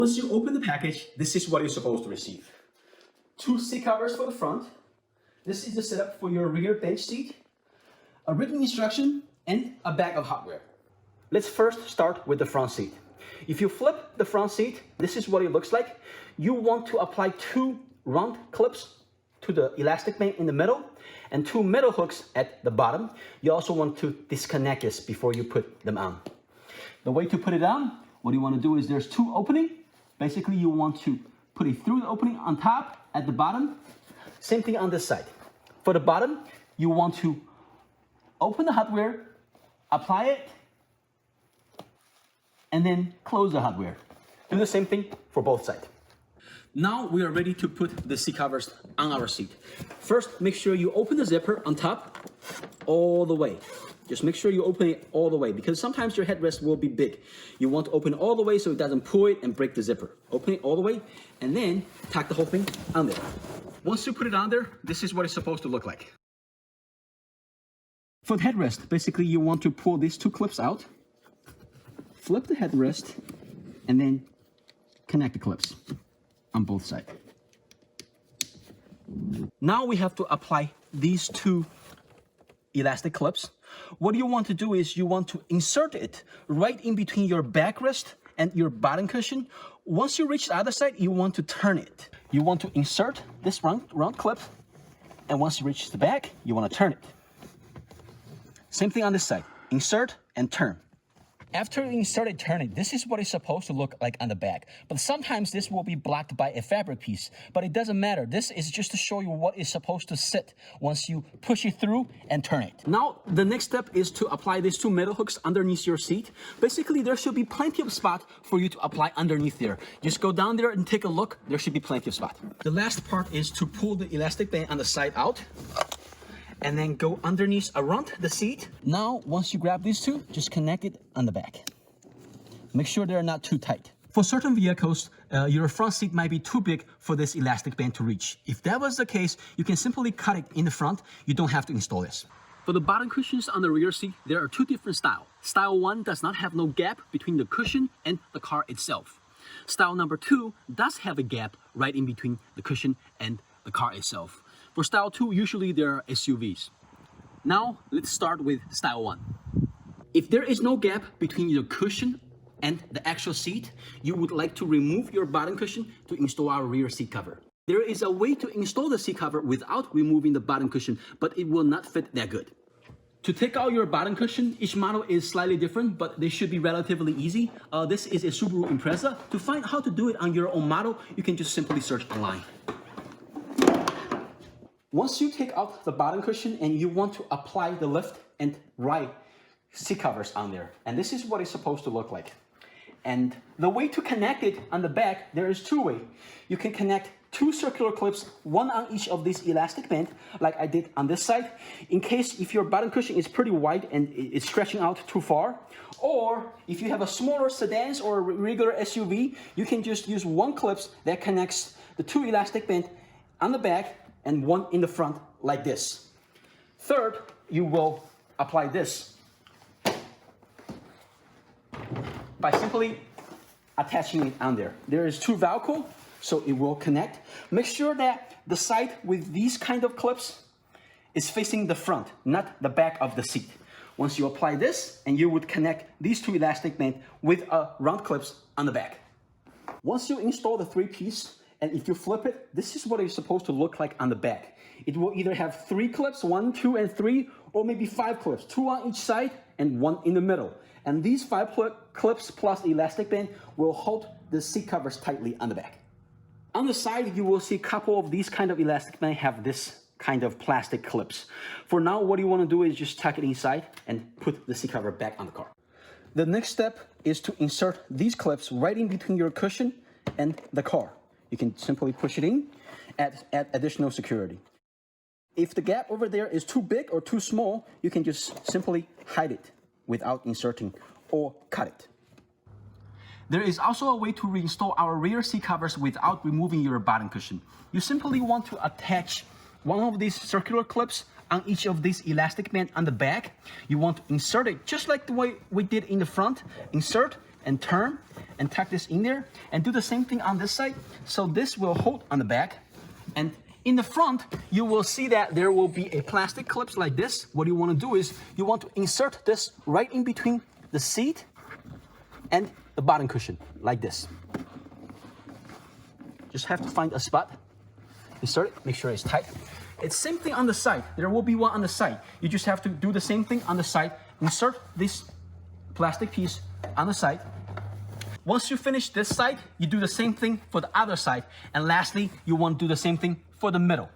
Once you open the package, this is what you're supposed to receive. 2 seat covers for the front. This is the setup for your rear bench seat, a written instruction, and a bag of hardware. Let's first start with the front seat. If you flip the front seat, this is what it looks like. You want to apply 2 round clips to the elastic band in the middle and 2 metal hooks at the bottom. You also want to disconnect this before you put them on. The way to put it on, what you want to do is there's 2 openings. Basically, you want to put it through the opening on top, at the bottom. Same thing on this side. For the bottom, you want to open the hardware, apply it, and then close the hardware. Do the same thing for both sides. Now we are ready to put the seat covers on our seat. First, make sure you open the zipper on top all the way. Just make sure you open it all the way because sometimes your headrest will be big. You want to open it all the way so it doesn't pull it and break the zipper. Open it all the way and then tack the whole thing on there. Once you put it on there, this is what it's supposed to look like. For the headrest, basically you want to pull these 2 clips out, flip the headrest, and then connect the clips on both sides. Now we have to apply these 2 elastic clips. What you want to do is you want to insert it right in between your backrest and your bottom cushion. Once you reach the other side, you want to turn it. You want to insert this round clip, and once you reach the back, you want to turn it. Same thing on this side. Insert and turn. After you insert it, turn it, this is what it's supposed to look like on the back. But sometimes this will be blocked by a fabric piece, but it doesn't matter. This is just to show you what is supposed to sit once you push it through and turn it. Now, the next step is to apply these 2 metal hooks underneath your seat. Basically, there should be plenty of spot for you to apply underneath there. Just go down there and take a look. There should be plenty of spot. The last part is to pull the elastic band on the side out, and then go underneath around the seat. Now, once you grab these 2, just connect it on the back. Make sure they're not too tight. For certain vehicles, your front seat might be too big for this elastic band to reach. If that was the case, you can simply cut it in the front. You don't have to install this. For the bottom cushions on the rear seat, there are 2 different styles. Style 1 does not have no gap between the cushion and the car itself. Style number 2 does have a gap right in between the cushion and the car itself. For style 2, usually there are SUVs. Now, let's start with style 1. If there is no gap between the cushion and the actual seat, you would like to remove your bottom cushion to install our rear seat cover. There is a way to install the seat cover without removing the bottom cushion, but it will not fit that good. To take out your bottom cushion, each model is slightly different, but they should be relatively easy. This is a Subaru Impreza. To find how to do it on your own model, you can just simply search online. Once you take out the bottom cushion and you want to apply the left and right seat covers on there, and this is what it's supposed to look like. And the way to connect it on the back, there is 2 ways. You can connect 2 circular clips, 1 on each of these elastic band, like I did on this side, in case if your bottom cushion is pretty wide and it's stretching out too far. Or if you have a smaller sedans or regular SUV, you can just use 1 clip that connects the 2 elastic band on the back and 1 in the front like this. Third, you will apply this by simply attaching it on there. There is 2 Velcro, so it will connect. Make sure that the side with these kind of clips is facing the front, not the back of the seat. Once you apply this, and you would connect these 2 elastic bands with round clips on the back. Once you install the 3-piece, and if you flip it, this is what it's supposed to look like on the back. It will either have 3 clips, 1, 2, and 3, or maybe 5 clips, 2 on each side and 1 in the middle. And these 5 clips plus elastic band will hold the seat covers tightly on the back. On the side, you will see a couple of these kind of elastic band have this kind of plastic clips. For now, what you want to do is just tuck it inside and put the seat cover back on the car. The next step is to insert these clips right in between your cushion and the car. You can simply push it in, add additional security. If the gap over there is too big or too small, you can just simply hide it without inserting or cut it. There is also a way to reinstall our rear seat covers without removing your bottom cushion. You simply want to attach one of these circular clips on each of these elastic bands on the back. You want to insert it just like the way we did in the front. Insert and turn, and tuck this in there, and do the same thing on this side. So this will hold on the back, and in the front, you will see that there will be a plastic clips like this. What you want to do is you want to insert this right in between the seat and the bottom cushion, like this. Just have to find a spot, insert it, make sure it's tight. It's same thing on the side. There will be one on the side. You just have to do the same thing on the side. Insert this plastic piece on the side. Once you finish this side, you do the same thing for the other side. And lastly, you want to do the same thing for the middle.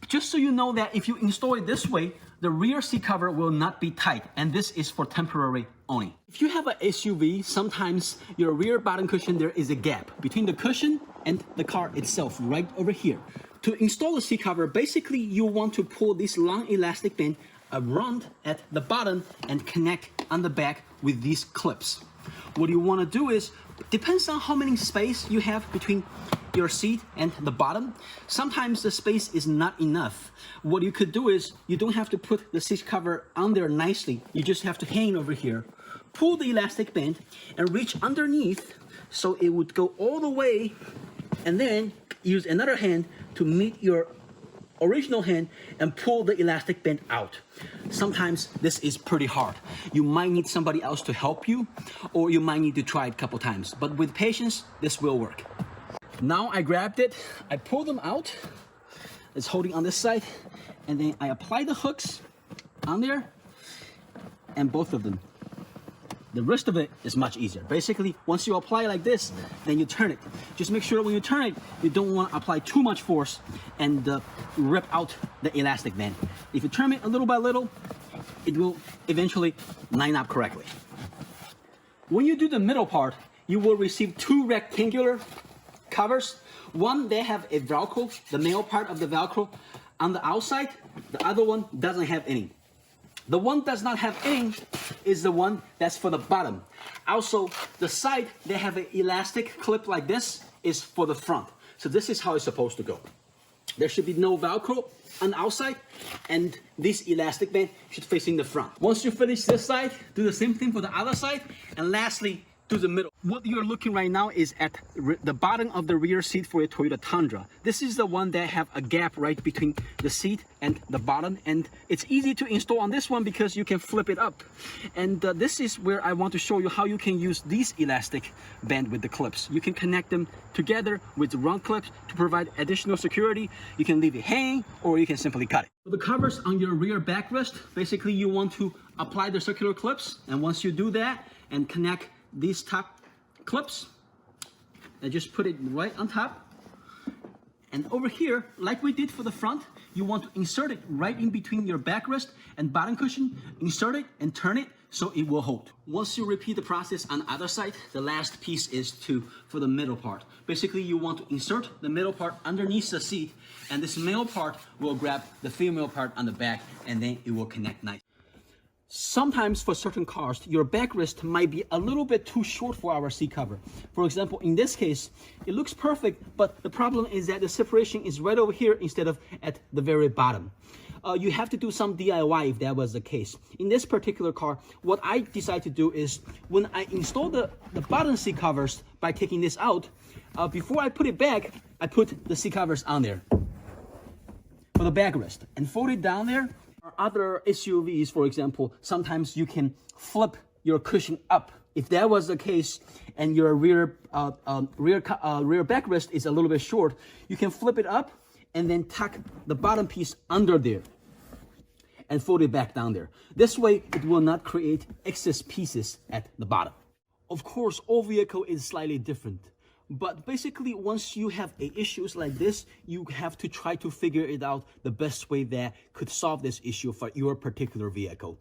Just so you know that if you install it this way, the rear seat cover will not be tight, and this is for temporary only. If you have an SUV, sometimes your rear bottom cushion, there is a gap between the cushion and the car itself, right over here. To install the seat cover, basically you want to pull this long elastic band around at the bottom and connect on the back with these clips. What you want to do is, depends on how many space you have between your seat and the bottom. Sometimes the space is not enough. What you could do is, you don't have to put the seat cover on there nicely. You just have to hang over here, pull the elastic band and reach underneath so it would go all the way, and then use another hand to meet your original hand and pull the elastic band out. Sometimes this is pretty hard. You might need somebody else to help you, or you might need to try it a couple times, but with patience, this will work. Now I grabbed it, I pulled them out. It's holding on this side, and then I apply the hooks on there, and both of them. The rest of it is much easier. Basically, once you apply like this, then you turn it. Just make sure when you turn it, you don't want to apply too much force and rip out the elastic band. If you turn it a little by little, it will eventually line up correctly. When you do the middle part, you will receive two rectangular covers. One, they have a Velcro, the male part of the Velcro on the outside. The other one doesn't have any. The one does not have any is the one that's for the bottom. Also, the side, they have an elastic clip like this, is for the front. So this is how it's supposed to go. There should be no Velcro on the outside, and this elastic band should facing the front. Once you finish this side, do the same thing for the other side, and lastly, to the middle. What you're looking right now is at the bottom of the rear seat for a Toyota Tundra. This is the one that have a gap right between the seat and the bottom, and it's easy to install on this one because you can flip it up. And this is where I want to show you how you can use these elastic band with the clips. You can connect them together with the round clips to provide additional security. You can leave it hanging, or you can simply cut it. For the covers on your rear backrest, basically you want to apply the circular clips, and once you do that and connect these top clips, and just put it right on top. And over here, like we did for the front, you want to insert it right in between your backrest and bottom cushion. Insert it and turn it so it will hold. Once you repeat the process on the other side, the last piece is for the middle part. Basically, you want to insert the middle part underneath the seat, and this male part will grab the female part on the back, and then it will connect nice. Sometimes for certain cars, your backrest might be a little bit too short for our seat cover. For example, in this case, it looks perfect, but the problem is that the separation is right over here instead of at the very bottom. You have to do some DIY if that was the case. In this particular car, what I decided to do is, when I install the bottom seat covers by taking this out, before I put it back, I put the seat covers on there for the backrest and fold it down there. Other SUVs, for example, sometimes you can flip your cushion up. If that was the case and your rear backrest is a little bit short, you can flip it up and then tuck the bottom piece under there and fold it back down there. This way, it will not create excess pieces at the bottom. Of course, all vehicle is slightly different. But basically, once you have issues like this, you have to try to figure it out the best way that could solve this issue for your particular vehicle.